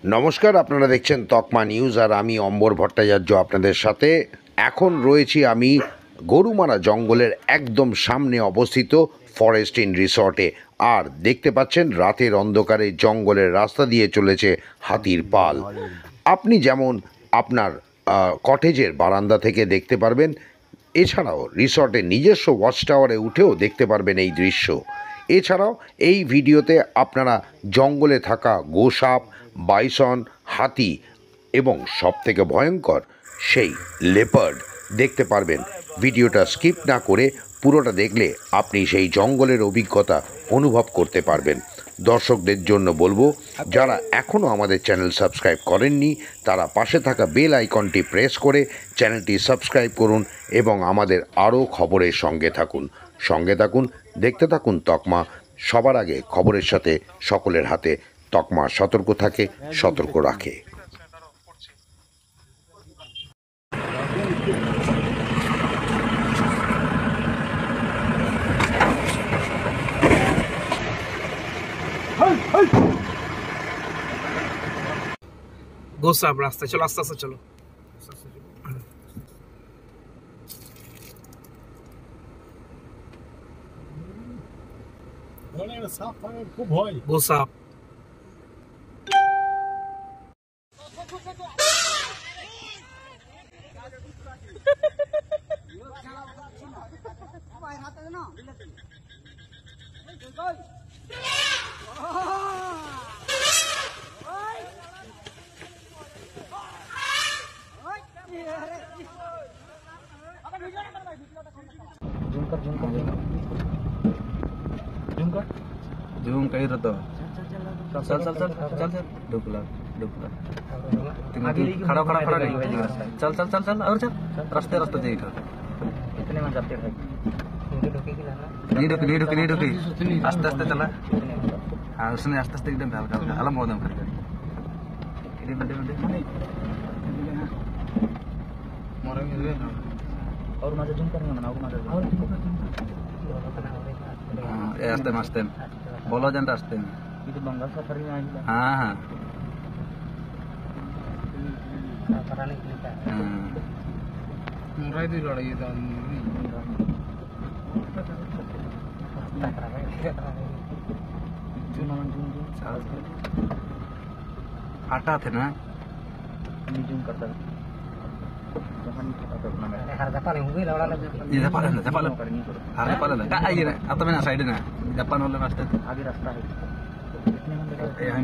নমস্কার, আপনারা দেখছেন তকমা নিউজ আর আমি অম্বর ভট্টাচার্য আপনাদের সাথে। এখন রয়েছি আমি গরুমারা জঙ্গলের একদম সামনে অবস্থিত ফরেস্ট ইন রিসর্টে। আর দেখতে পাচ্ছেন রাতের অন্ধকারে জঙ্গলের রাস্তা দিয়ে চলেছে হাতির পাল। আপনি যেমন আপনার কটেজের বারান্দা থেকে দেখতে পারবেন, এছাড়াও রিসর্টের নিজস্ব ওয়াচ টাওয়ারে উঠেও দেখতে পারবেন এই দৃশ্য। এছাড়াও এই ভিডিওতে আপনারা জঙ্গলে থাকা গোসাপ, বাইসন, হাতি এবং সবথেকে ভয়ঙ্কর সেই লেপার্ড দেখতে পারবেন। ভিডিওটা স্কিপ না করে পুরোটা দেখলে আপনি সেই জঙ্গলের অভিজ্ঞতা অনুভব করতে পারবেন। দর্শকদের জন্য বলবো, যারা এখনও আমাদের চ্যানেল সাবস্ক্রাইব করেননি তারা পাশে থাকা বেল আইকনটি প্রেস করে চ্যানেলটি সাবস্ক্রাইব করুন এবং আমাদের আরও খবরের সঙ্গে থাকুন, দেখতে থাকুন তকমা। সবার আগে খবরের সাথে সকলের হাতে তকমা সতর্ক থাকে, সতর্ক রাখে। গোসাপ রাস্তায় চলো, আস্তে আস্তে চলো। খুব ভয় গোসাপ जूम कहीं रहता चल चल चल चल चल ढुकला ढुकला खड़ा खड़ा खड़ा चल चल चल चल और चल रास्ते रास्ते देख कितने में जाते भाई नहीं ढुकी आस्ते आस्ते चला हाँ उसने आस्ते आस्ते एकदम हल्का हल्का अलग मौदम करके और मजा जूम करने ना और मजा आस्ते आस्ते बोलो जन रास्ते में ಇದು ಬಂಗಾಳ ಸಫಾರಿ में आइला हाँ हाँ कराने के लिए मुराई दी लड़ाई था आटा थे ना जूम करता है हर दफा नहीं हुई लड़ा लग ये जपान अरे पाले का आइए ना आता मैं साइड ना जापान वाले रास्ते आगे रास्ता है यहाँ